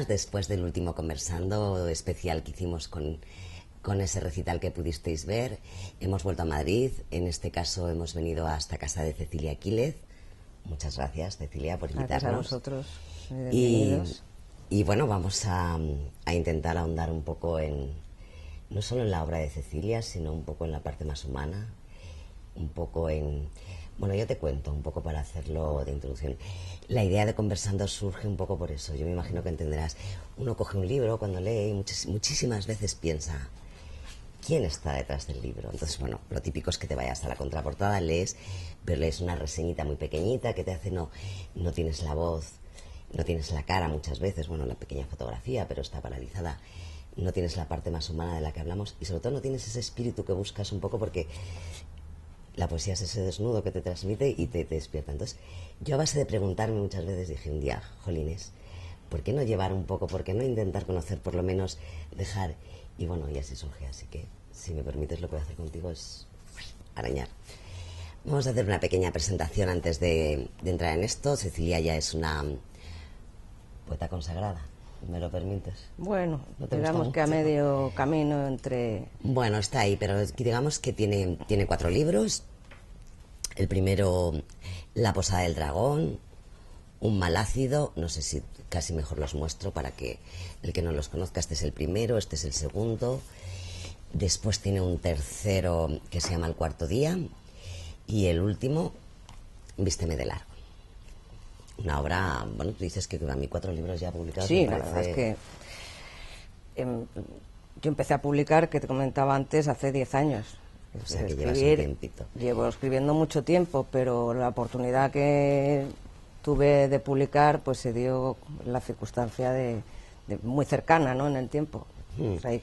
después del último Conversando especial que hicimos con ese recital que pudisteis ver. Hemos vuelto a Madrid, en este caso hemos venido hasta casa de Cecilia Quílez. Muchas gracias, Cecilia, por invitarnos. Gracias a vosotros. Bienvenidos. Y bueno, vamos a intentar ahondar un poco no solo en la obra de Cecilia, sino un poco en la parte más humana, un poco en... Bueno, yo te cuento un poco para hacerlo de introducción. La idea de Conversando surge un poco por eso. Yo me imagino que entenderás. Uno coge un libro cuando lee y muchísimas veces piensa, ¿quién está detrás del libro? Entonces, bueno, lo típico es que te vayas a la contraportada, lees, pero lees una reseñita muy pequeñita que te hace, no tienes la voz, no tienes la cara muchas veces, bueno, la pequeña fotografía, pero está paralizada. No tienes la parte más humana de la que hablamos y sobre todo no tienes ese espíritu que buscas un poco, porque la poesía es ese desnudo que te transmite y te despierta. Entonces, yo a base de preguntarme muchas veces dije un día, jolines, ¿por qué no llevar un poco, por qué no intentar conocer, por lo menos dejar? Y bueno, y así surge, así que si me permites lo que voy a hacer contigo es arañar. Vamos a hacer una pequeña presentación antes de entrar en esto. Cecilia ya es una poeta consagrada, ¿me lo permites? Bueno, ¿No te digamos gusta que a mucho? medio camino entre... Bueno, está ahí, pero digamos que tiene 4 libros. El primero, La posada del dragón, Un mal ácido, no sé si casi mejor los muestro para que el que no los conozca. Este es el primero, este es el segundo. Después tiene un tercero que se llama El cuarto día. Y el último, Vísteme de largo. Una obra, bueno, tú dices que a mí 4 libros ya publicados. Sí, me la verdad parece... es que yo empecé a publicar, que te comentaba antes, hace 10 años. O sea, que llevas un tiempito. Llevo escribiendo mucho tiempo, pero la oportunidad que tuve de publicar pues se dio la circunstancia de muy cercana, ¿no?, en el tiempo. Pues hay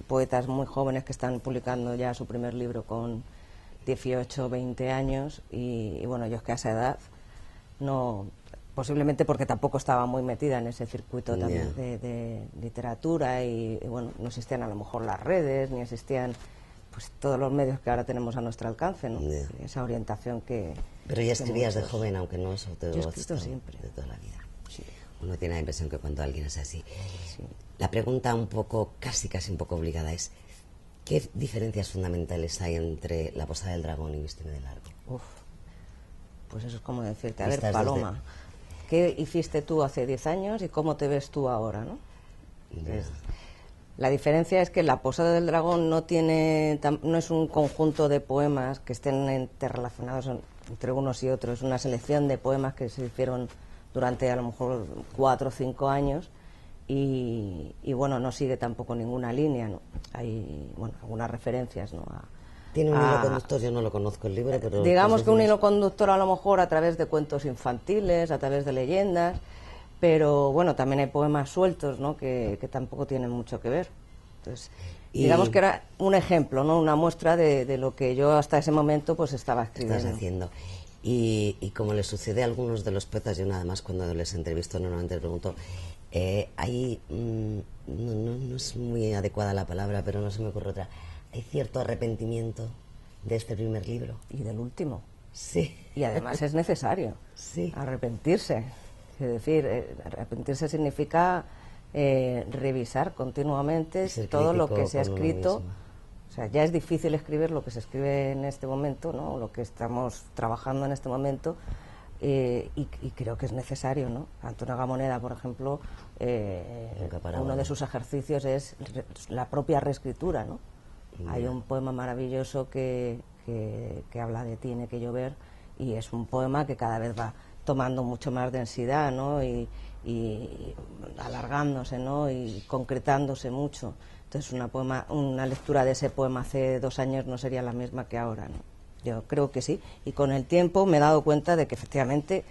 poetas muy jóvenes que están publicando ya su primer libro con 18, 20 años y bueno, yo es que a esa edad no... Posiblemente porque tampoco estaba muy metida en ese circuito también de literatura y bueno, no existían a lo mejor las redes, ni existían pues todos los medios que ahora tenemos a nuestro alcance, ¿no? Esa orientación que... Pero ya escribías de joven, aunque no eso te Yo he escrito siempre. de toda la vida. Sí. Uno tiene la impresión que cuando alguien es así. Sí. La pregunta un poco, casi un poco obligada es, ¿qué diferencias fundamentales hay entre La posada del dragón y Vísteme de largo? Uf, pues eso es como decirte, a Estas ver, dos Paloma, ¿qué hiciste tú hace 10 años y cómo te ves tú ahora, no? La diferencia es que La posada del dragón no es un conjunto de poemas que estén interrelacionados entre unos y otros, es una selección de poemas que se hicieron durante a lo mejor 4 o 5 años y bueno, no sigue tampoco ninguna línea, ¿no? Hay, bueno, algunas referencias, ¿no? Tiene un hilo conductor, yo no lo conozco el libro, pero... Digamos que un hilo conductor a lo mejor a través de cuentos infantiles, a través de leyendas, pero bueno, también hay poemas sueltos, ¿no?, que tampoco tienen mucho que ver. Entonces, digamos que era un ejemplo, ¿no?, una muestra de lo que yo hasta ese momento pues estaba escribiendo. Estás haciendo. Y como le sucede a algunos de los poetas, yo nada más cuando les entrevisto normalmente les pregunto, hay, no es muy adecuada la palabra, pero no se me ocurre otra, ¿hay cierto arrepentimiento de este primer libro? Y del último. Sí. Y además es necesario arrepentirse. Es decir, arrepentirse significa revisar continuamente todo lo que se ha escrito. O sea, ya es difícil escribir lo que se escribe en este momento, ¿no?, lo que estamos trabajando en este momento, y creo que es necesario, ¿no? Antonio Gamoneda, por ejemplo, uno de sus ejercicios es la propia reescritura, ¿no? Hay un poema maravilloso que habla de Tiene que llover, y es un poema que cada vez va tomando mucho más densidad, ¿no?, y alargándose, ¿no?, y concretándose mucho. Entonces una lectura de ese poema hace 2 años no sería la misma que ahora, ¿no? Yo creo que sí, y con el tiempo me he dado cuenta de que efectivamente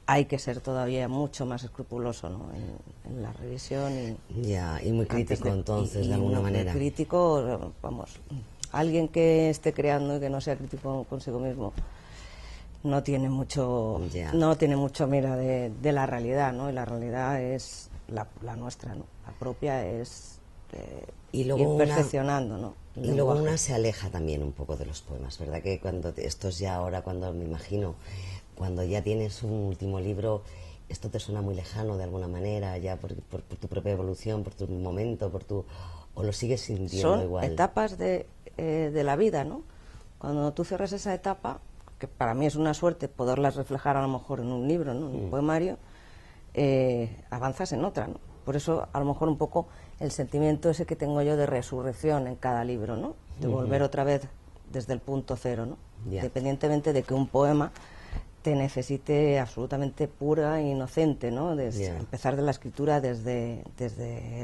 hay que ser todavía mucho más escrupuloso, ¿no?, en la revisión y muy crítico entonces, de alguna manera. Crítico, vamos, alguien que esté creando y que no sea crítico consigo mismo no tiene mucho mira de la realidad, ¿no? Y la realidad es la nuestra, ¿no? La propia es y luego ir perfeccionando, ¿no? Y luego una se aleja también un poco de los poemas, ¿verdad? Que cuando esto es ya ahora, cuando me imagino, cuando ya tienes un último libro, esto te suena muy lejano de alguna manera, ya por tu propia evolución, por tu momento, o lo sigues sintiendo igual. Son etapas de la vida, ¿no? Cuando tú cierras esa etapa, que para mí es una suerte poderlas reflejar a lo mejor en un libro, ¿no? En un poemario, avanzas en otra, ¿no? Por eso, a lo mejor un poco el sentimiento ese que tengo yo de resurrección en cada libro, ¿no? De volver otra vez desde el punto cero, ¿no? Independientemente de que un poema te necesite absolutamente pura e inocente, ¿no? Empezar de la escritura desde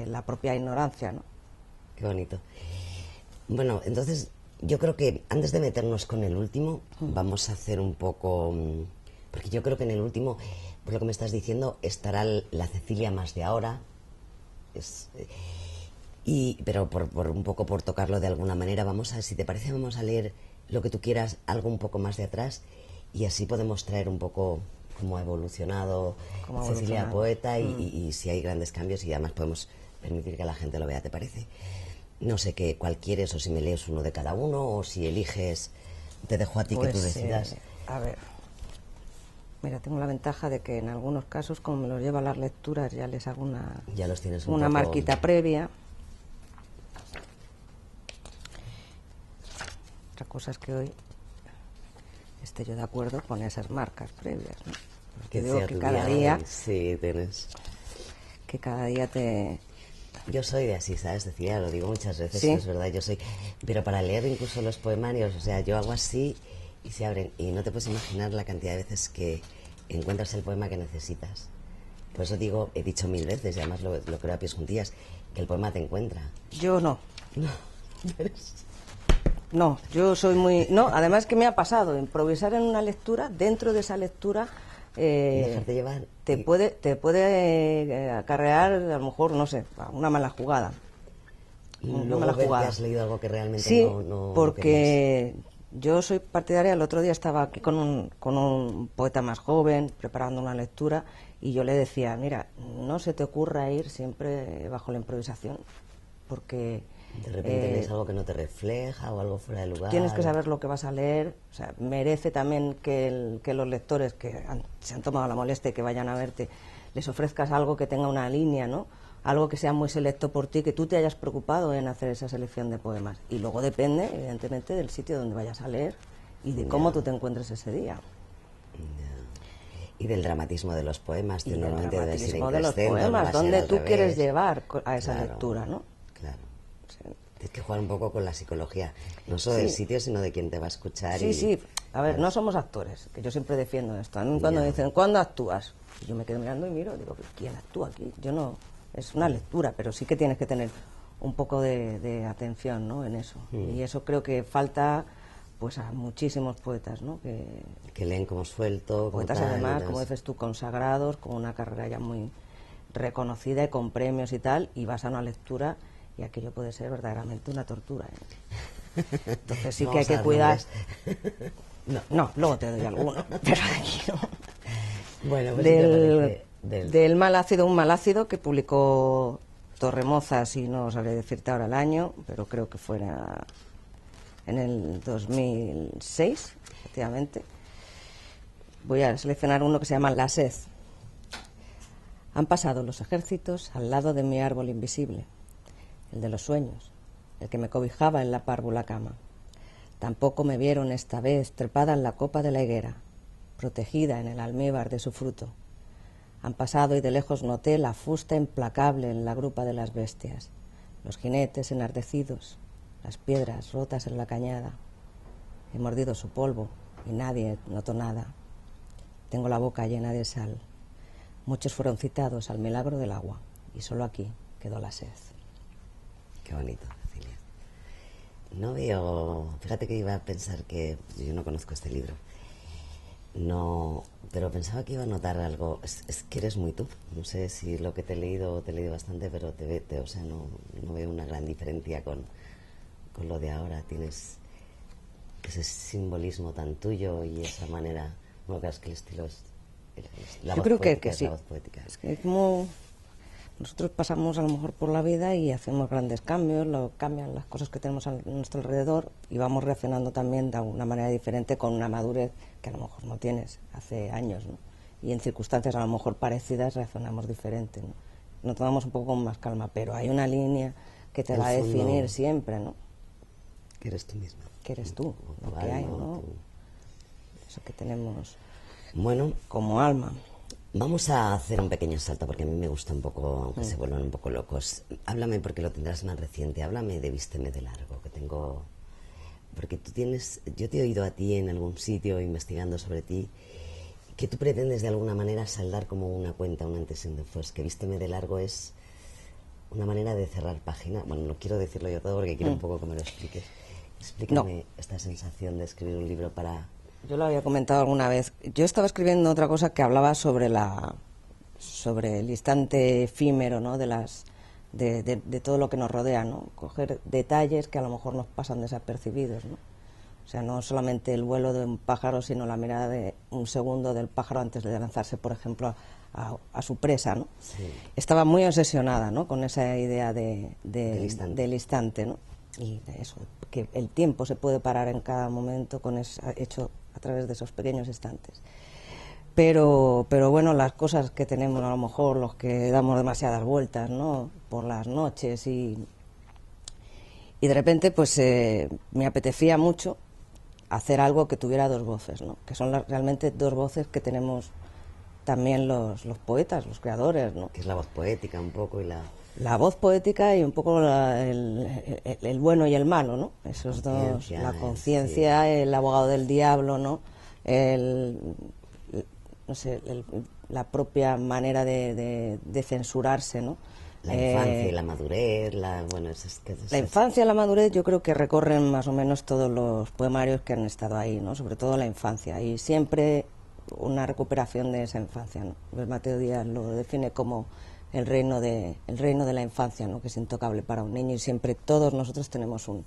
la propia ignorancia, ¿no? Qué bonito. Bueno, entonces yo creo que antes de meternos con el último, vamos a hacer un poco... Porque yo creo que en el último, por lo que me estás diciendo, estará la Cecilia más de ahora. Pero por un poco por tocarlo de alguna manera, si te parece, vamos a leer lo que tú quieras, algo un poco más de atrás, y así podemos traer un poco cómo ha evolucionado Cecilia poeta y si hay grandes cambios, y además podemos permitir que la gente lo vea, ¿te parece? No sé cuál quieres, o si me lees uno de cada uno, o si eliges, te dejo a ti que tú decidas. A ver, mira, tengo la ventaja de que en algunos casos, como me los llevo a las lecturas, ya les hago una marquita previa. Otra cosa es que hoy esté yo de acuerdo con esas marcas previas, ¿no? Porque digo que cada día... Sí, tienes... Que cada día te... Yo soy de así, ¿sabes? Decía, lo digo muchas veces, ¿Sí? Es verdad, yo soy... Pero para leer incluso los poemarios, o sea, yo hago así y se abren. Y no te puedes imaginar la cantidad de veces que encuentras el poema que necesitas. Por eso digo, he dicho 1000 veces, y además lo creo a pies juntillas, que el poema te encuentra. Yo no. No, No, yo soy muy... No, además que me ha pasado, improvisar en una lectura, dentro de esa lectura... dejarte llevar. Te puede acarrear, a lo mejor, no sé, una mala jugada. Una mala jugada. ¿Has leído algo que realmente sí, no porque yo soy partidaria. El otro día estaba aquí con un poeta más joven, preparando una lectura, y yo le decía, mira, no se te ocurra ir siempre bajo la improvisación, porque... De repente lees algo que no te refleja o algo fuera de lugar. Tienes que saber lo que vas a leer. O sea, merece también que los lectores que se han tomado la molestia y que vayan a verte, les ofrezcas algo que tenga una línea, ¿no? Algo que sea muy selecto por ti, que tú te hayas preocupado en hacer esa selección de poemas. Y luego depende, evidentemente, del sitio donde vayas a leer y de cómo tú te encuentres ese día. Y del dramatismo de los poemas, y normalmente del dramatismo de los poemas, donde tú quieres llevar a esa lectura, ¿no? Claro. Tienes que jugar un poco con la psicología, no solo del sitio, sino de quien te va a escuchar. Sí. A ver, no somos actores, que yo siempre defiendo esto. A mí cuando me dicen, ¿cuándo actúas? Y yo me quedo mirando y miro, digo, ¿quién actúa aquí? Yo no, es una lectura, pero sí que tienes que tener un poco de atención, ¿no? En eso. Y eso creo que falta, pues, a muchísimos poetas, ¿no? Que leen como suelto. Poetas además, como dices tú, consagrados, con una carrera ya muy reconocida y con premios y tal, y vas a una lectura... y aquello puede ser verdaderamente una tortura, ¿eh? Entonces sí que hay que cuidar. No, luego te doy alguno, pero aquí no. Bueno, pues del mal ácido, un mal ácido, que publicó Torremozas, y no sabré decirte ahora el año, pero creo que fuera en el 2006, efectivamente. Voy a seleccionar uno que se llama La sed. Han pasado los ejércitos al lado de mi árbol invisible, el de los sueños, el que me cobijaba en la párvula cama. Tampoco me vieron esta vez trepada en la copa de la higuera, protegida en el almíbar de su fruto. Han pasado y de lejos noté la fusta implacable en la grupa de las bestias, los jinetes enardecidos, las piedras rotas en la cañada. He mordido su polvo y nadie notó nada. Tengo la boca llena de sal. Muchos fueron citados al milagro del agua y solo aquí quedó la sed. Qué bonito, Cecilia. No veo... Fíjate que iba a pensar que... Yo no conozco este libro. No... Pero pensaba que iba a notar algo... Es que eres muy tú. No sé si lo que te he leído bastante, pero o sea, no veo una gran diferencia con lo de ahora. Tienes ese simbolismo tan tuyo y esa manera... Bueno, claro, es que el estilo es... Yo creo que sí. La voz poética. Es que como... Nosotros pasamos a lo mejor por la vida y hacemos grandes cambios, cambian las cosas que tenemos a nuestro alrededor y vamos reaccionando también de una manera diferente con una madurez que a lo mejor no tienes hace años, ¿no? y en circunstancias a lo mejor parecidas reaccionamos diferente, ¿no? Nos tomamos un poco con más calma, pero hay una línea que te va a definir siempre, ¿no? Que eres tú misma. Que eres tú, lo que hay, ¿no? Eso que tenemos, bueno, como alma. Vamos a hacer un pequeño salto, porque a mí me gusta un poco, aunque se vuelvan un poco locos. Háblame, porque lo tendrás más reciente, háblame de Vísteme de largo, que tengo... Porque tú tienes... Yo te he oído a ti en algún sitio investigando sobre ti, que tú pretendes de alguna manera saldar como una cuenta, un antes y un después, que Vísteme de largo es una manera de cerrar página. Bueno, no quiero decirlo yo todo porque quiero un poco que me lo expliques. Explícame esta sensación de escribir un libro para... Yo lo había comentado alguna vez. Yo estaba escribiendo otra cosa que hablaba sobre el instante efímero, ¿no? de todo lo que nos rodea, ¿no? Coger detalles que a lo mejor nos pasan desapercibidos, ¿no? O sea, no solamente el vuelo de un pájaro, sino la mirada de un segundo del pájaro antes de lanzarse, por ejemplo, a su presa, ¿no? Sí. Estaba muy obsesionada, ¿no? Con esa idea del instante, ¿no? Y de eso, que el tiempo se puede parar en cada momento hecho a través de esos pequeños instantes. Pero bueno, las cosas que tenemos, a lo mejor los que damos demasiadas vueltas, ¿no? Por las noches y de repente pues me apetecía mucho hacer algo que tuviera dos voces, ¿no? Que son realmente dos voces que tenemos también los poetas, los creadores, ¿no? Que es la voz poética un poco y la voz poética y un poco el bueno y el malo, ¿no? Esos dos, la conciencia, sí. El abogado del diablo, ¿no? No sé, la propia manera de censurarse, ¿no? La infancia y la madurez, la infancia y la madurez yo creo que recorren más o menos todos los poemarios que han estado ahí, ¿no? Sobre todo la infancia, y siempre una recuperación de esa infancia, ¿no? Pues Mateo Díaz lo define como el reino de la infancia, ¿no? Que es intocable para un niño, y siempre todos nosotros tenemos un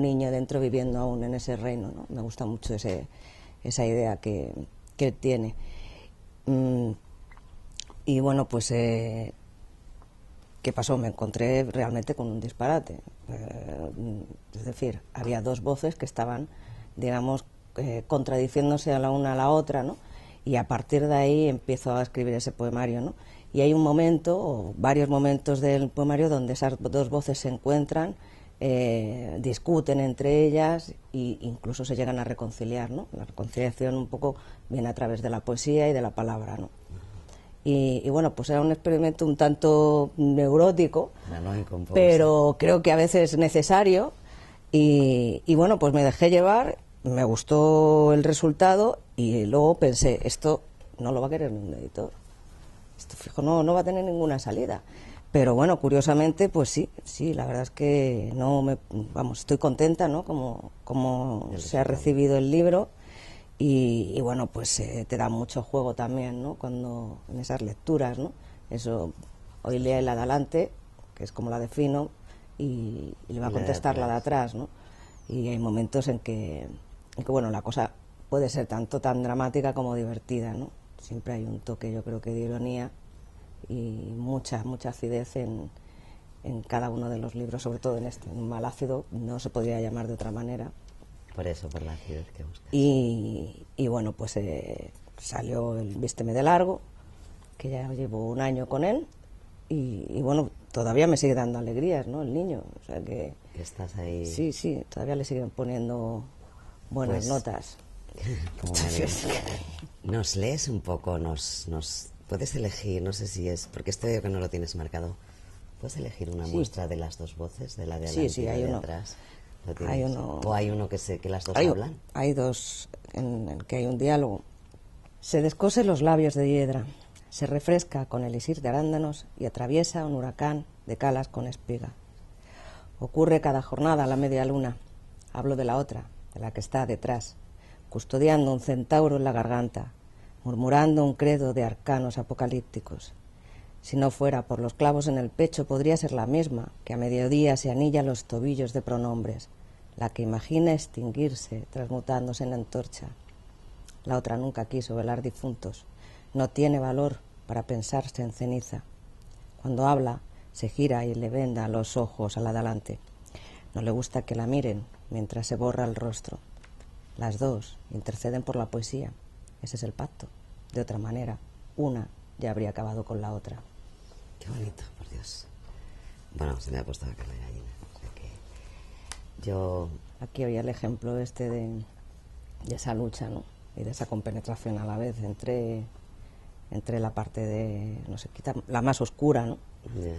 niño dentro viviendo aún en ese reino, ¿no? Me gusta mucho esa idea que él tiene. Y bueno, pues ¿qué pasó? Me encontré realmente con un disparate. Es decir, había dos voces que estaban, digamos, contradiciéndose a la una a la otra, ¿no? Y a partir de ahí empiezo a escribir ese poemario, ¿no? Y hay un momento, o varios momentos del poemario, donde esas dos voces se encuentran, discuten entre ellas e incluso se llegan a reconciliar, ¿no? La reconciliación un poco viene a través de la poesía y de la palabra, ¿no? Y bueno, pues era un experimento un tanto neurótico, pero creo que a veces necesario, y bueno, pues me dejé llevar, me gustó el resultado, y luego pensé, esto no lo va a querer ningún editor, esto fijo no va a tener ninguna salida. Pero bueno, curiosamente, pues sí, la verdad es que estoy contenta, ¿no? Como se ha recibido el libro. Y bueno, pues te da mucho juego también, ¿no? Cuando en esas lecturas, ¿no? Eso, hoy lee la de adelante, que es como la defino, y le va a contestar la de atrás, ¿no? Y hay momentos en que bueno, la cosa puede ser tanto tan dramática como divertida, ¿no? Siempre hay un toque, yo creo que de ironía y mucha acidez en cada uno de los libros, sobre todo en este. Un Malácido no se podría llamar de otra manera. Por eso, por la acidez que buscas. Y bueno, pues salió el Vísteme de largo, que ya llevo un año con él, y bueno, todavía me sigue dando alegrías, ¿no? El niño, o sea que estás ahí. Sí, todavía le siguen poniendo buenas notas. Nos lees un poco, nos puedes elegir, no sé si es, porque esto veo que no lo tienes marcado, puedes elegir una muestra de las dos voces, de la de adelante y la de atrás. Hay uno, ¿O hay uno que las dos hablan? Hay dos en el que hay un diálogo. Se descose los labios de hiedra, se refresca con elixir de arándanos y atraviesa un huracán de calas con espiga. Ocurre cada jornada a la media luna. Hablo de la otra, de la que está detrás, custodiando un centauro en la garganta, murmurando un credo de arcanos apocalípticos. Si no fuera por los clavos en el pecho, podría ser la misma, que a mediodía se anilla los tobillos de pronombres, la que imagina extinguirse, transmutándose en antorcha. La otra nunca quiso velar difuntos, no tiene valor para pensarse en ceniza. Cuando habla, se gira y le venda los ojos a la de adelante. No le gusta que la miren mientras se borra el rostro. Las dos interceden por la poesía, ese es el pacto, de otra manera, una ya habría acabado con la otra. Qué bonito, por Dios. Bueno, se me ha puesto la carne de gallina. O sea que yo... Aquí había el ejemplo este de esa lucha, ¿no? Y de esa compenetración a la vez entre la parte de, no sé, la más oscura, ¿no? Yeah.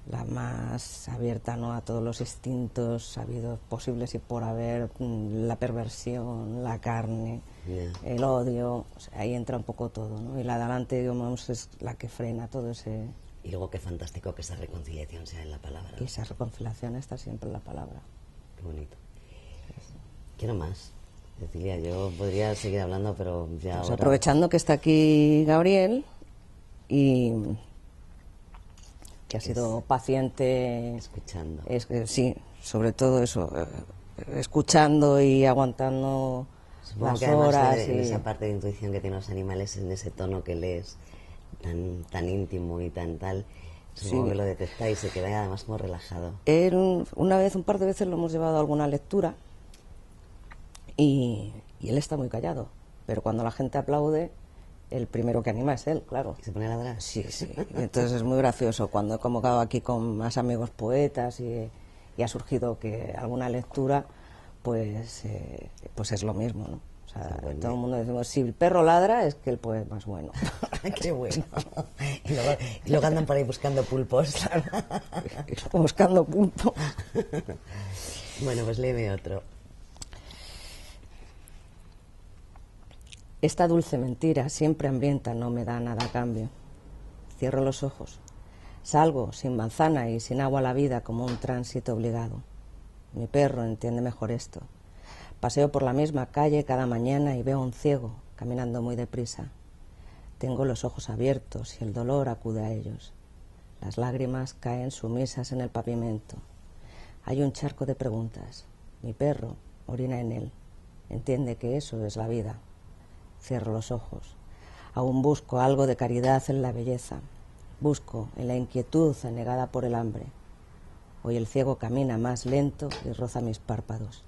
La más abierta, ¿no?, a todos los instintos habidos posibles y por haber, la perversión, la carne, Yeah. el odio, o sea, ahí entra un poco todo, ¿no? Y la de adelante, digamos, es la que frena todo ese... Y luego qué fantástico que esa reconciliación sea en la palabra. Y esa reconciliación está siempre en la palabra. Qué bonito. Quiero más. Cecilia, yo podría seguir hablando, pero ya Pues ahora... aprovechando que está aquí Gabriel y que ha sido paciente... Escuchando. Sí, sobre todo eso, escuchando y aguantando Supongo las que además horas. en esa parte de intuición que tienen los animales, en ese tono que lees tan íntimo y tan tal, supongo Sí. que lo detecta y se queda además como relajado. Él, un par de veces lo hemos llevado a alguna lectura y él está muy callado, pero cuando la gente aplaude, el primero que anima es él, claro. ¿Y se pone a ladrar? Sí, sí. Entonces es muy gracioso. Cuando he convocado aquí con más amigos poetas y ha surgido que alguna lectura, pues es lo mismo, ¿no? O sea, Bueno. todo el mundo decimos, si el perro ladra es que el poema es bueno. ¡Qué bueno! Y luego andan por ahí buscando pulpos. Buscando punto. Bueno, pues léeme otro. Esta dulce mentira, siempre hambrienta, no me da nada a cambio. Cierro los ojos. Salgo sin manzana y sin agua a la vida como un tránsito obligado. Mi perro entiende mejor esto. Paseo por la misma calle cada mañana y veo a un ciego caminando muy deprisa. Tengo los ojos abiertos y el dolor acude a ellos. Las lágrimas caen sumisas en el pavimento. Hay un charco de preguntas. Mi perro orina en él. Entiende que eso es la vida. Cierro los ojos. Aún busco algo de caridad en la belleza. Busco en la inquietud anegada por el hambre. Hoy el ciego camina más lento y roza mis párpados.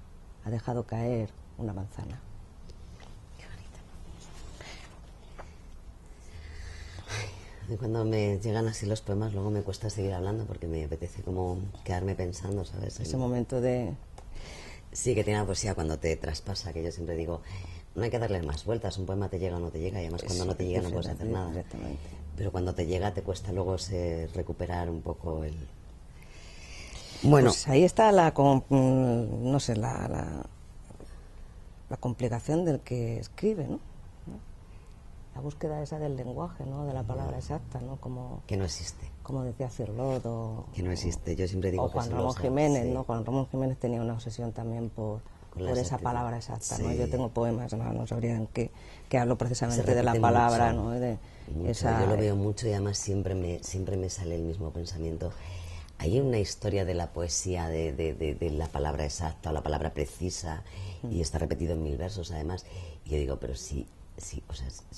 Ha dejado caer una manzana. Qué bonito. Y cuando me llegan así los poemas, luego me cuesta seguir hablando porque me apetece como quedarme pensando, ¿sabes? Ese momento de... Sí, que tiene la poesía cuando te traspasa, que yo siempre digo, no hay que darle más vueltas, un poema te llega o no te llega, y además cuando no te llega no puedes hacer nada. Exactamente. Pero cuando te llega te cuesta luego recuperar un poco el... Bueno, pues ahí está la complicación del que escribe, ¿no? La búsqueda esa del lenguaje, ¿no? De la palabra exacta, ¿no? Como que no existe. Como decía Cirlot que no existe. Yo siempre digo o Juan Ramón Jiménez, sí. ¿No? Juan Ramón Jiménez tenía una obsesión también por esa palabra exacta, sí. ¿No? Yo tengo poemas, no sabría en qué, que hablo precisamente de la palabra, mucho, ¿no? De yo lo veo mucho y además siempre me sale el mismo pensamiento. Hay una historia de la poesía de la palabra exacta o la palabra precisa y está repetido en 1000 versos además. Y yo digo, pero si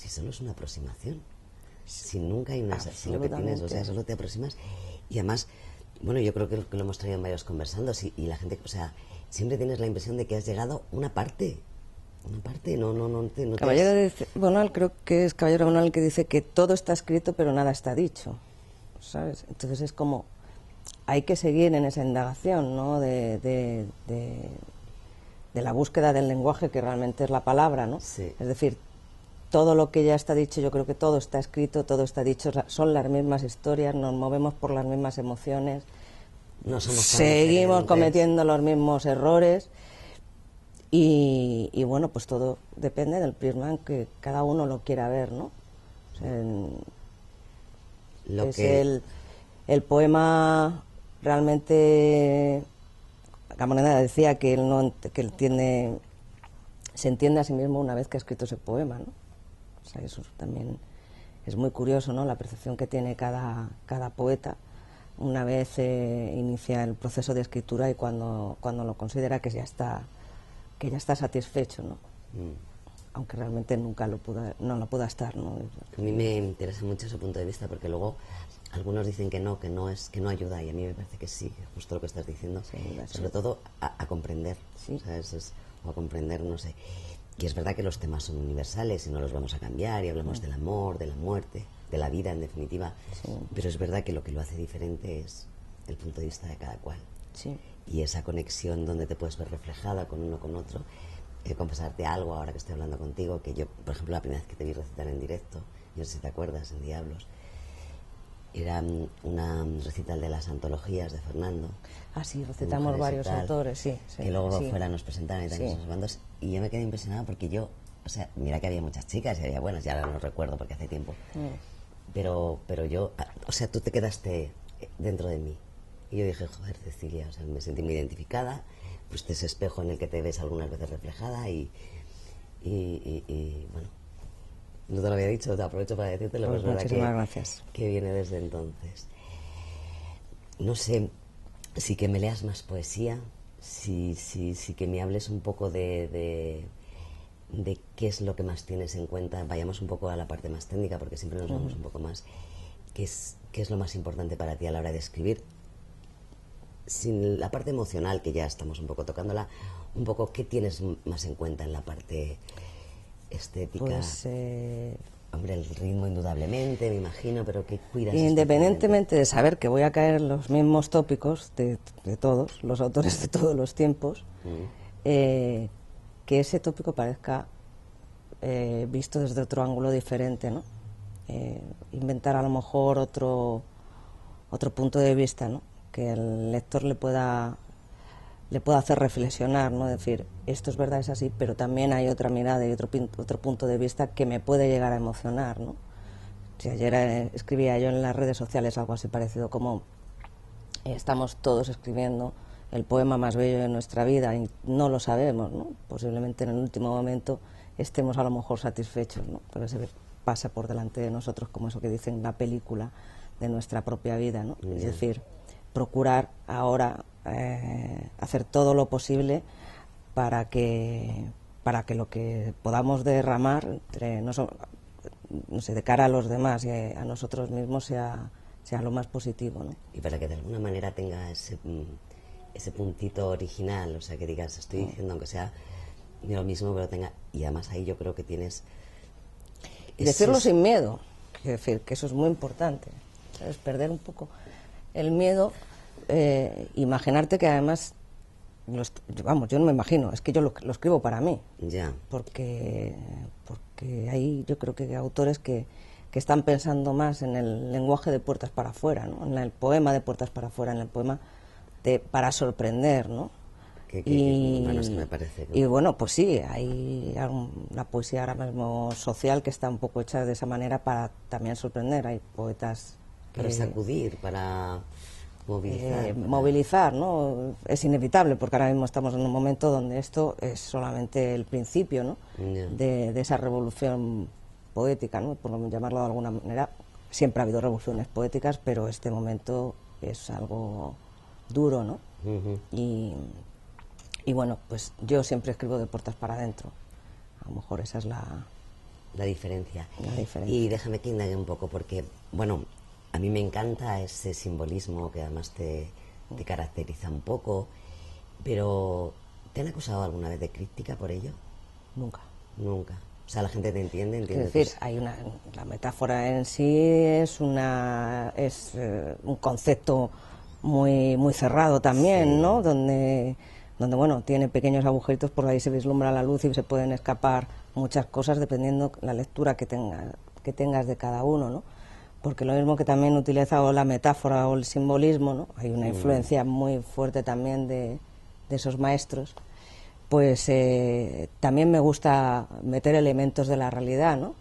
solo es una aproximación, si nunca hay una, si lo que tienes, solo te aproximas. Y además, bueno, yo creo que lo hemos traído en varios conversando y la gente, siempre tienes la impresión de que has llegado una parte, no Caballero Bonal, creo que es Caballero Bonal el que dice que todo está escrito pero nada está dicho, ¿sabes? Entonces es como, hay que seguir en esa indagación, ¿no? De la búsqueda del lenguaje que realmente es la palabra, ¿no? Sí. Es decir, todo lo que ya está dicho, yo creo que todo está escrito, todo está dicho, son las mismas historias, nos movemos por las mismas emociones, no somos seguimos cometiendo los mismos errores y bueno, pues todo depende del prisma en que cada uno lo quiera ver, ¿no? O sea, el poema realmente, Camoneda decía que él se entiende a sí mismo una vez que ha escrito ese poema, ¿no? O sea, eso también es muy curioso, ¿no? La percepción que tiene cada poeta una vez inicia el proceso de escritura y cuando lo considera que ya está satisfecho, ¿no? Aunque realmente nunca no lo pueda estar, ¿no? A mí me interesa mucho ese punto de vista porque luego algunos dicen que no ayuda y a mí me parece que sí, justo lo que estás diciendo, sí, sobre todo a comprender, sí. ¿Sabes? O a comprender, no sé. Y es verdad que los temas son universales y no los vamos a cambiar, y hablamos del amor, de la muerte, de la vida en definitiva, pero es verdad que lo que lo hace diferente es el punto de vista de cada cual. Y esa conexión donde te puedes ver reflejada con uno con otro. Confesarte algo ahora que estoy hablando contigo, que yo, por ejemplo, la primera vez que te vi recitar en directo, yo no sé si te acuerdas, en Diablos, era una recital de las antologías de Fernando. Ah, sí, recitamos varios autores, sí. Que luego fuera nos presentaron y también esos bandos, y yo me quedé impresionada porque yo, o sea, mira que había muchas chicas y había buenas, ya ahora no recuerdo porque hace tiempo, pero yo, o sea, tú te quedaste dentro de mí, y yo dije, joder, Cecilia, o sea, me sentí muy identificada, pues ese espejo en el que te ves algunas veces reflejada y bueno, no te lo había dicho, te aprovecho para decírtelo, pues pero es verdad gracias. Que viene desde entonces. No sé, si que me leas más poesía, si que me hables un poco de qué es lo que más tienes en cuenta, vayamos un poco a la parte más técnica, porque siempre nos vamos un poco más, qué es lo más importante para ti a la hora de escribir, sin la parte emocional, que ya estamos un poco tocándola, un poco qué tienes más en cuenta en la parte estética. Pues, hombre, el ritmo indudablemente, me imagino, pero ¿qué cuidas? Independientemente de saber que voy a caer en los mismos tópicos de todos los autores de todos los tiempos, que ese tópico parezca visto desde otro ángulo diferente, ¿no? Inventar a lo mejor otro punto de vista, ¿no? Que el lector le pueda hacer reflexionar, ¿no? Decir, esto es verdad, es así, pero también hay otra mirada y otro punto de vista que me puede llegar a emocionar, ¿no? Si ayer escribía yo en las redes sociales algo así parecido, como estamos todos escribiendo el poema más bello de nuestra vida y no lo sabemos, ¿no? Posiblemente en el último momento estemos a lo mejor satisfechos, ¿no? Pero se pasa por delante de nosotros como eso que dicen la película de nuestra propia vida, ¿no? Es decir, procurar ahora hacer todo lo posible para que lo que podamos derramar entre no sé, de cara a los demás y a nosotros mismos sea lo más positivo, ¿no? Y para que de alguna manera tenga ese puntito original, o sea, que digas, estoy diciendo aunque sea lo mismo, pero tenga, y además ahí yo creo que tienes... Y decirlo sin miedo, es decir, que eso es muy importante, ¿sabes? Perder un poco el miedo. Imaginarte que además, vamos, yo no me imagino, es que yo lo escribo para mí, porque hay, yo creo que hay autores que están pensando más en el lenguaje de puertas para afuera, ¿no? En el poema de puertas para afuera, en el poema para sorprender, ¿no? Me parece, ¿no? Y bueno, pues sí, hay la poesía ahora mismo social que está un poco hecha de esa manera para también sorprender. Hay poetas para sacudir, para movilizar, ¿no? Es inevitable porque ahora mismo estamos en un momento donde esto es solamente el principio, ¿no? De esa revolución poética, ¿no? Por llamarlo de alguna manera. Siempre ha habido revoluciones poéticas, pero este momento es algo duro, ¿no? Y bueno, pues yo siempre escribo de puertas para adentro. A lo mejor esa es la diferencia. Y déjame que indague un poco porque, bueno, a mí me encanta ese simbolismo que además te caracteriza un poco, pero ¿te han acusado alguna vez de crítica por ello? Nunca. Nunca. O sea, la gente te entiende. Es decir, hay la metáfora en sí es un concepto muy cerrado también, ¿no? Donde bueno, tiene pequeños agujeritos, por ahí se vislumbra la luz y se pueden escapar muchas cosas dependiendo la lectura que tengas de cada uno, ¿no? Porque lo mismo que también utiliza o la metáfora o el simbolismo, ¿no? Hay una influencia muy fuerte también de esos maestros, pues también me gusta meter elementos de la realidad, ¿no?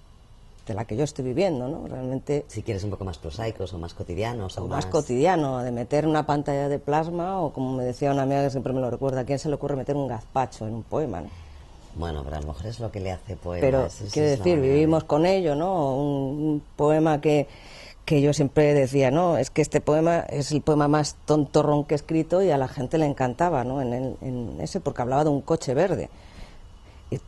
De la que yo estoy viviendo, ¿no? Realmente... Si quieres un poco más prosaicos o más cotidianos. O más cotidiano, de meter una pantalla de plasma o, como me decía una amiga que siempre me lo recuerda, ¿a quién se le ocurre meter un gazpacho en un poema, ¿no? Bueno, pero a lo mejor es lo que le hace poema. Pero, quiero decir, vivimos con ello, ¿no? Un poema que yo siempre decía, no, es que este poema es el poema más tontorrón que he escrito y a la gente le encantaba, ¿no? En ese, porque hablaba de un coche verde. Y,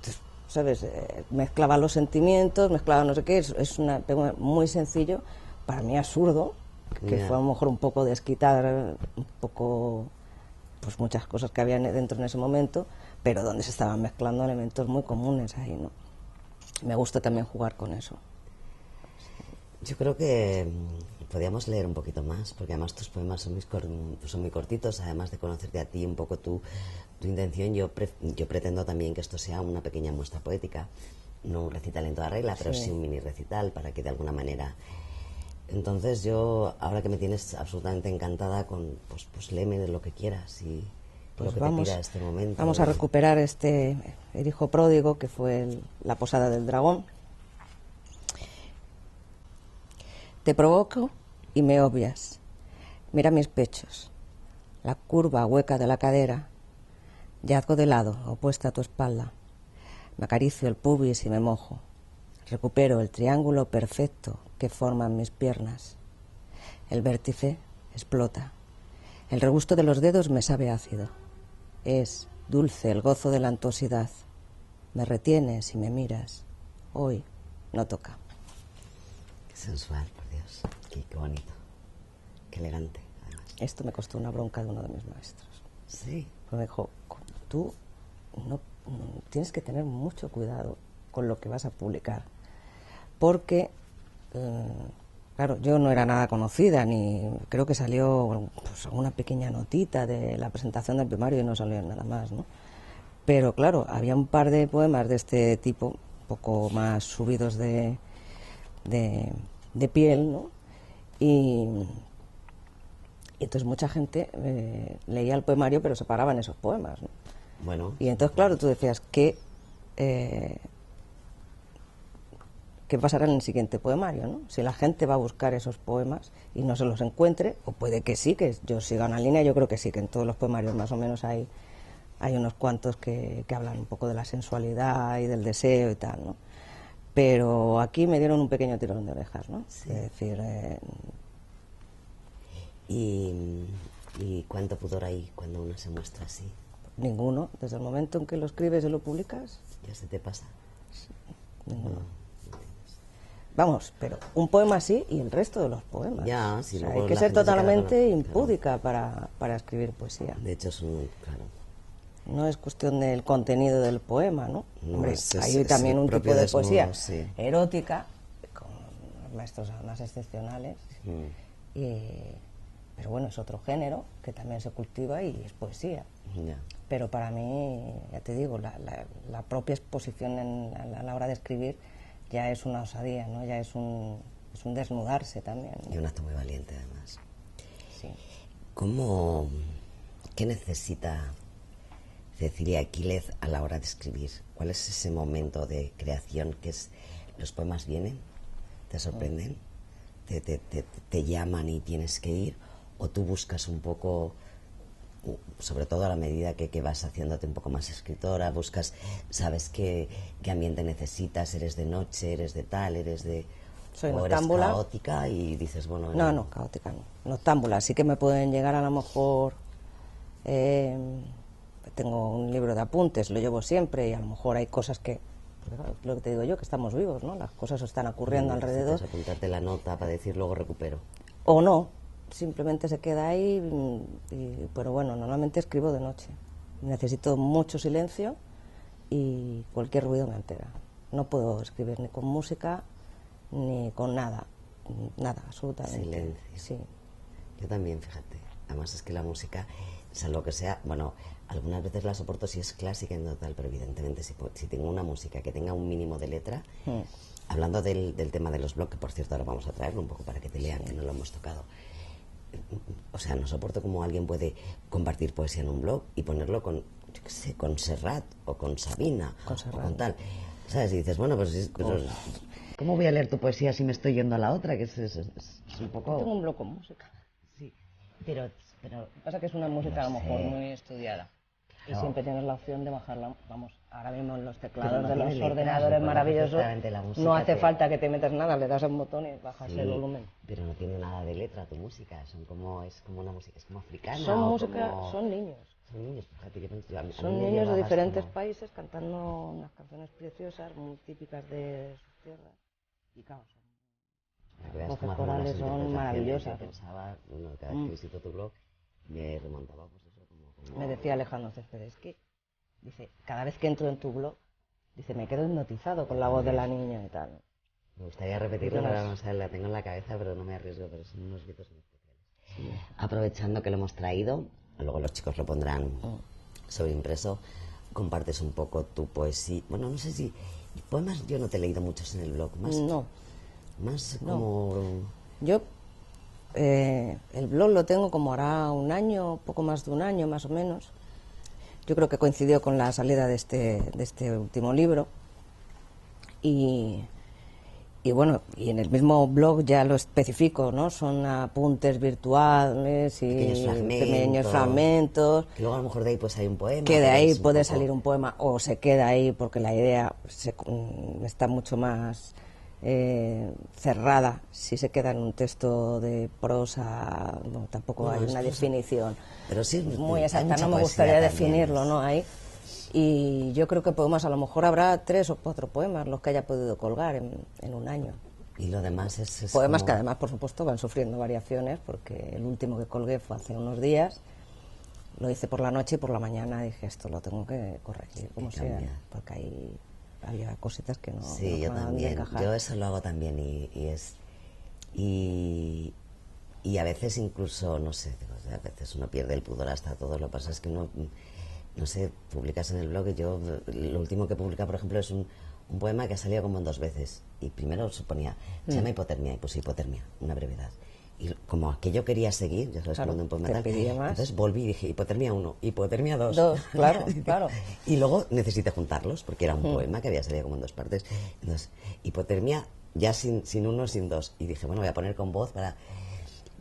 ¿sabes? Mezclaba los sentimientos, mezclaba no sé qué, es un poema muy sencillo, para mí absurdo, que fue a lo mejor un poco desquitar un poco, pues muchas cosas que había dentro en ese momento, pero donde se estaban mezclando elementos muy comunes ahí, ¿no? Me gusta también jugar con eso. Yo creo que podríamos leer un poquito más, porque además tus poemas son muy cortitos, además de conocerte a ti, un poco tu intención. Yo pretendo también que esto sea una pequeña muestra poética, no un recital en toda regla, pero sí un mini recital, para que de alguna manera... Entonces yo, ahora que me tienes absolutamente encantada, pues léeme lo que quieras y pues lo que te pida este momento. Vamos a recuperar El hijo pródigo, que fue la posada del dragón. Te provoco y me obvias. Mira mis pechos, la curva hueca de la cadera. Yazgo de lado, opuesta a tu espalda. Me acaricio el pubis y me mojo. Recupero el triángulo perfecto que forman mis piernas. El vértice explota. El regusto de los dedos me sabe ácido. Es dulce el gozo de la antosidad. Me retienes y me miras. Hoy no toca. Qué sensual, por Dios. Qué bonito. Qué elegante, además. Esto me costó una bronca de uno de mis maestros. Sí. Pues me dijo, tú no tienes que tener mucho cuidado con lo que vas a publicar. Porque, claro, yo no era nada conocida, ni creo que salió pues, una pequeña notita de la presentación del poemario y no salió nada más, ¿no? Pero claro, había un par de poemas de este tipo, un poco más subidos de piel, ¿no? Y entonces mucha gente leía el poemario, pero se paraba en esos poemas, ¿no? Bueno. Y entonces, claro, tú decías, ¿qué pasará en el siguiente poemario, ¿no? Si la gente va a buscar esos poemas y no se los encuentre, o puede que sí, que yo siga una línea, yo creo que sí, que en todos los poemarios más o menos hay unos cuantos que hablan un poco de la sensualidad y del deseo y tal, ¿no? Pero aquí me dieron un pequeño tirón de orejas, ¿no? Sí. Es decir... ¿Y cuánto pudor hay cuando uno se muestra así? Ninguno. Desde el momento en que lo escribes y lo publicas... ¿Ya se te pasa? Ninguno. Vamos, pero un poema sí y el resto de los poemas. Ya, sí, o sea, hay que ser totalmente impúdica para escribir poesía. De hecho, claro. No es cuestión del contenido del poema, ¿no? Hombre, hay también un tipo de poesía sí, erótica, con maestros más excepcionales, pero bueno, es otro género que también se cultiva y es poesía. Ya. Pero para mí, ya te digo, la propia exposición a la hora de escribir ya es una osadía, ¿no? Ya es un desnudarse también, ¿no? Y un acto muy valiente, además. Sí. ¿Qué necesita Cecilia Aquílez a la hora de escribir? ¿Cuál es ese momento de creación que es los poemas vienen, te sorprenden, te llaman y tienes que ir, o tú buscas un poco, sobre todo a la medida que vas haciéndote un poco más escritora, sabes qué ambiente necesitas, eres de noche, eres de tal, soy o noctámbula. eres caótica y dices, bueno... No, caótica no. Noctámbula, sí que me pueden llegar a lo mejor... tengo un libro de apuntes, lo llevo siempre y a lo mejor hay cosas que... Lo que te digo yo, que estamos vivos, ¿no? Las cosas están ocurriendo alrededor. Apuntarte la nota para decir luego recupero. O no, simplemente se queda ahí, pero bueno, normalmente escribo de noche. Necesito mucho silencio y cualquier ruido me altera. No puedo escribir ni con música ni con nada, absolutamente. Silencio. Sí. Yo también, fíjate. Además es que la música, salvo que sea, bueno, algunas veces la soporto si es clásica en total, pero evidentemente si tengo una música que tenga un mínimo de letra, hablando del tema de los blogs, que por cierto ahora vamos a traerlo un poco para que te lean, que no lo hemos tocado. O sea, no soporto cómo alguien puede compartir poesía en un blog y ponerlo con, yo qué sé, con Serrat o con Sabina o con tal. ¿Sabes? Y dices, bueno, pues ¿cómo voy a leer tu poesía si me estoy yendo a la otra? Que es un poco... Yo tengo un blog con música. Sí, pero Lo que pasa es que es una música a lo mejor muy estudiada. Y siempre tienes la opción de bajarla. Vamos, ahora mismo en los teclados de los ordenadores maravillosos no hace falta que te metas nada, le das a un botón y bajas el volumen. Pero no tiene nada de letra tu música, es como una música, es como africana. Son niños. Son niños, fíjate, son niños de diferentes países cantando unas canciones preciosas, muy típicas de sus tierras. Y claro, las voces corales son maravillosas. Yo pensaba, cada vez que visito tu blog, me remontaba pues eso como... Me decía Alejandro Céspedes, es que dice, cada vez que entro en tu blog, dice, me quedo hipnotizado con la voz de la niña y tal. Me gustaría repetirlo, ahora no sé, la tengo en la cabeza, pero no me arriesgo, pero son unos gritos muy especiales. Sí. Aprovechando que lo hemos traído, luego los chicos lo pondrán sobre impreso, compartes un poco tu poesía. Bueno, no sé si... Poemas yo no te he leído muchos en el blog, más... No. Más como... Yo... el blog lo tengo como hará un año, poco más de un año más o menos. Yo creo que coincidió con la salida de este último libro. Y bueno, y en el mismo blog ya lo especifico, ¿no? Son apuntes virtuales y pequeños fragmentos. Que luego a lo mejor de ahí pues hay un poema. Que de ahí puede salir un poema o se queda ahí porque la idea está mucho más cerrada. Si se queda en un texto de prosa, bueno, tampoco hay una definición. Pero sí, muy exacta, no me gustaría definirlo, ¿no? Ahí. Y yo creo que poemas, a lo mejor habrá 3 o 4 poemas los que haya podido colgar en un año. Y lo demás es poemas como... que además, por supuesto, van sufriendo variaciones, porque el último que colgué fue hace unos días, lo hice por la noche y por la mañana dije, esto lo tengo que corregir, como sea, porque ahí había cositas que no... Sí, no yo también, encajar. yo eso lo hago también y a veces incluso, no sé, a veces uno pierde el pudor hasta todo, lo que pasa es que uno... No sé, publicas en el blog y yo, lo último que publica, por ejemplo, es un poema que ha salido como en 2 veces. Y primero suponía, se llama hipotermia, y pues hipotermia, una brevedad. Y como aquello quería seguir, yo lo escribiendo un poema tal, entonces volví y dije, hipotermia 1, hipotermia 2. 2, claro, claro. Y luego necesité juntarlos, porque era un poema que había salido como en 2 partes. Entonces, hipotermia ya sin 1, sin 2. Y dije, bueno, voy a poner con voz para...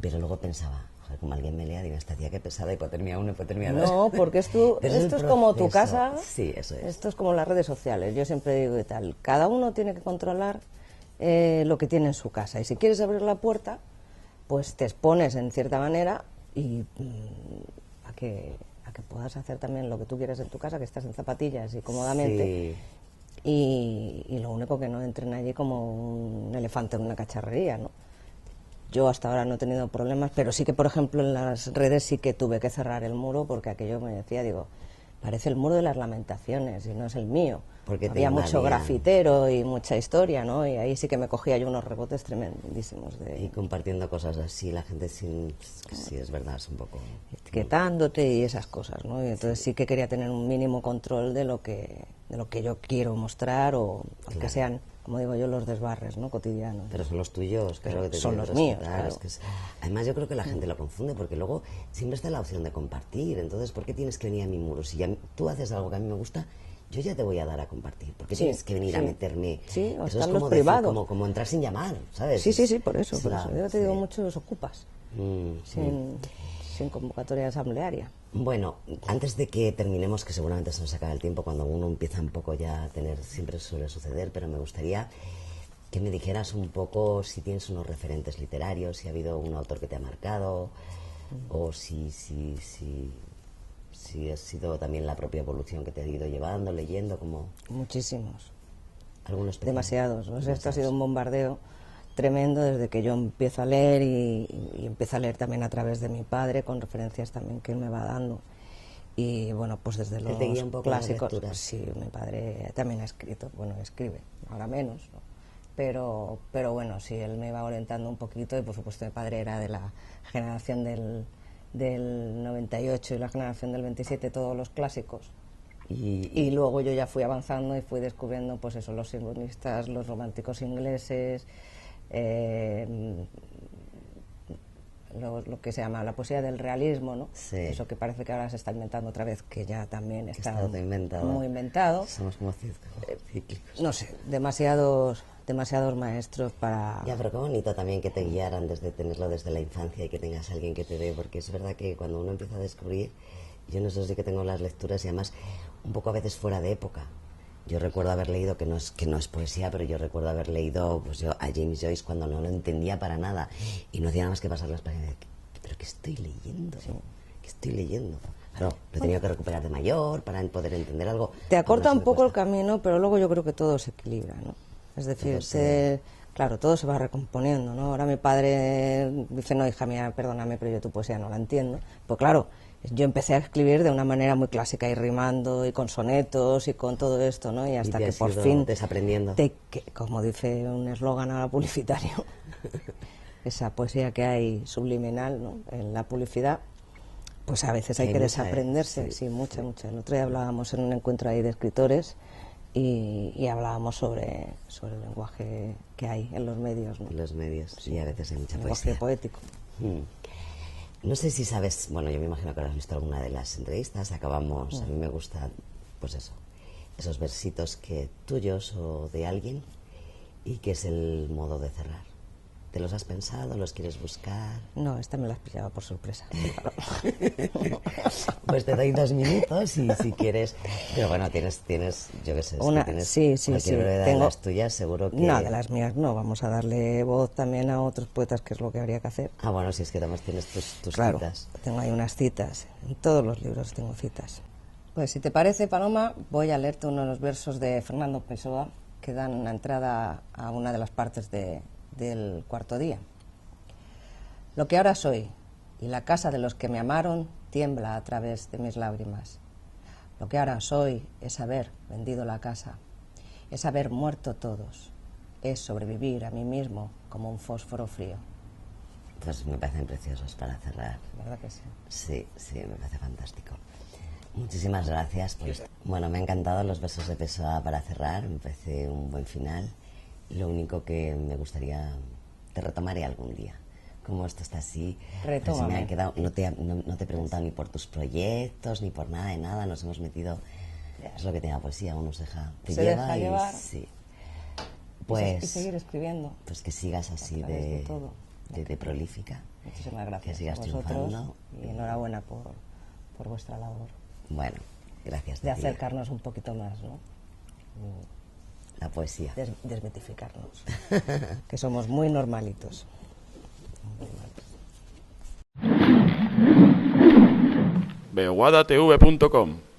Pero luego pensaba... Como alguien me lea, digo, esta tía que pesada, hipotermia 1, hipotermia 2. No, porque esto es como tu casa. Sí, eso es. Esto es como las redes sociales. Yo siempre digo y tal, cada uno tiene que controlar lo que tiene en su casa. Y si quieres abrir la puerta, pues te expones en cierta manera y a que puedas hacer también lo que tú quieras en tu casa, que estás en zapatillas y cómodamente. Sí. Y lo único que no entren allí como un elefante en una cacharrería, ¿no? Yo hasta ahora no he tenido problemas, pero sí que, por ejemplo, en las redes sí que tuve que cerrar el muro porque aquello me decía, digo, parece el muro de las lamentaciones y no es el mío. Porque había mucho grafitero y mucha historia, ¿no? Y ahí sí que me cogía yo unos rebotes tremendísimos. Y compartiendo cosas así, la gente sí es verdad, es un poco... Etiquetándote y esas cosas, ¿no? Y entonces sí que quería tener un mínimo control de lo que yo quiero mostrar o que sean... Como digo yo, los desbarres, ¿no? Cotidianos. Pero son los tuyos, claro, que te son los míos, claro. Además, yo creo que la gente lo confunde, porque luego siempre está la opción de compartir. Entonces, ¿por qué tienes que venir a mi muro? Si tú haces algo que a mí me gusta, yo ya te voy a dar a compartir. ¿Por qué tienes que venir a meterme? Sí, o eso están es como los privados. Como entrar sin llamar, ¿sabes? Sí, por eso. Yo te digo mucho, los ocupas. Sin convocatoria asamblearia. Bueno, antes de que terminemos, que seguramente se nos acaba el tiempo, cuando uno empieza un poco ya a tener, siempre suele suceder, pero me gustaría que me dijeras un poco si tienes unos referentes literarios, si ha habido un autor que te ha marcado, o si ha sido también la propia evolución que te ha ido llevando, leyendo, como... Muchísimos. ¿Algunos? Demasiados. O sea, esto ha sido un bombardeo tremendo desde que yo empiezo a leer y empiezo a leer también a través de mi padre, con referencias también que él me va dando. Y bueno, pues desde los clásicos. Sí, mi padre también ha escrito, bueno, escribe, ahora menos, ¿no? Pero bueno, sí, él me va orientando un poquito y por supuesto mi padre era de la generación del 98 y la generación del 27, todos los clásicos. Y luego yo ya fui avanzando y fui descubriendo, pues eso, los simbolistas, los románticos ingleses, lo que se llama la poesía del realismo, ¿no? Sí. Eso que parece que ahora se está inventando otra vez, que ya también está muy inventado. Somos como cíclicos. No sé, demasiados maestros para... Ya, pero qué bonito también que te guiaran desde tenerlo desde la infancia y que tengas a alguien que te dé, porque es verdad que cuando uno empieza a descubrir, yo no sé si que tengo las lecturas y además un poco a veces fuera de época. Yo recuerdo haber leído, que no es poesía, pero yo recuerdo haber leído pues yo a James Joyce cuando no lo entendía para nada y no hacía nada más que pasar las páginas de, ¿pero qué estoy leyendo? Sí. ¿Qué estoy leyendo? Claro, lo he tenido que recuperar de mayor para poder entender algo. Te acorta un poco el camino, pero luego yo creo que todo se equilibra, ¿no? Es decir, claro, todo se va recomponiendo, ¿no? Ahora mi padre dice, no, hija mía, perdóname, pero yo tu poesía no la entiendo. Pues claro, yo empecé a escribir de una manera muy clásica y rimando y con sonetos y con todo esto, ¿no? Y hasta que por fin desaprendiendo. Como dice un eslogan ahora publicitario, esa poesía que hay subliminal, ¿no?, en la publicidad, pues a veces hay que desaprenderse, sí, mucha. El otro día hablábamos en un encuentro ahí de escritores y hablábamos sobre el lenguaje que hay en los medios, ¿no? En los medios, sí, a veces hay mucha poesía. Poético. No sé si sabes, bueno, yo me imagino que habrás visto alguna de las entrevistas, acabamos, a mí me gusta, pues eso, esos versitos tuyos o de alguien, y que es el modo de cerrar. ¿Te los has pensado? ¿Los quieres buscar? No, esta me la has pillado por sorpresa. Pues te doy 2 minutos y si quieres... Pero bueno, tienes yo qué sé, sí, de las tuyas, seguro que... No, de las mías no, vamos a darle voz también a otros poetas, que es lo que habría que hacer. Ah, bueno, si es que además tienes tus claro, citas. Tengo ahí unas citas, en todos los libros tengo citas. Pues si te parece, Paloma, voy a leerte uno de los versos de Fernando Pessoa que dan una entrada a una de las partes del cuarto día. Lo que ahora soy y la casa de los que me amaron tiembla a través de mis lágrimas. Lo que ahora soy es haber vendido la casa, es haber muerto todos, es sobrevivir a mí mismo como un fósforo frío. Pues me parecen preciosos para cerrar. ¿Verdad que sí? Sí, me parece fantástico. Muchísimas gracias por esto. Bueno, me han encantado los versos de Pessoa para cerrar, me parece un buen final. Lo único que me gustaría, te retomaré algún día. Como esto está así, pues me han quedado, no te he preguntado ni por tus proyectos, ni por nada de nada, nos hemos metido, es lo que tiene la poesía, uno se deja llevar. Sí. Pues, y seguir escribiendo. Pues que sigas así de prolífica. Muchísimas gracias que sigas a vosotros triunfando. Y enhorabuena por vuestra labor. Bueno, gracias. De acercarnos un poquito más, ¿no? La poesía. Desmitificarnos. Que somos muy normalitos. beguadatv.com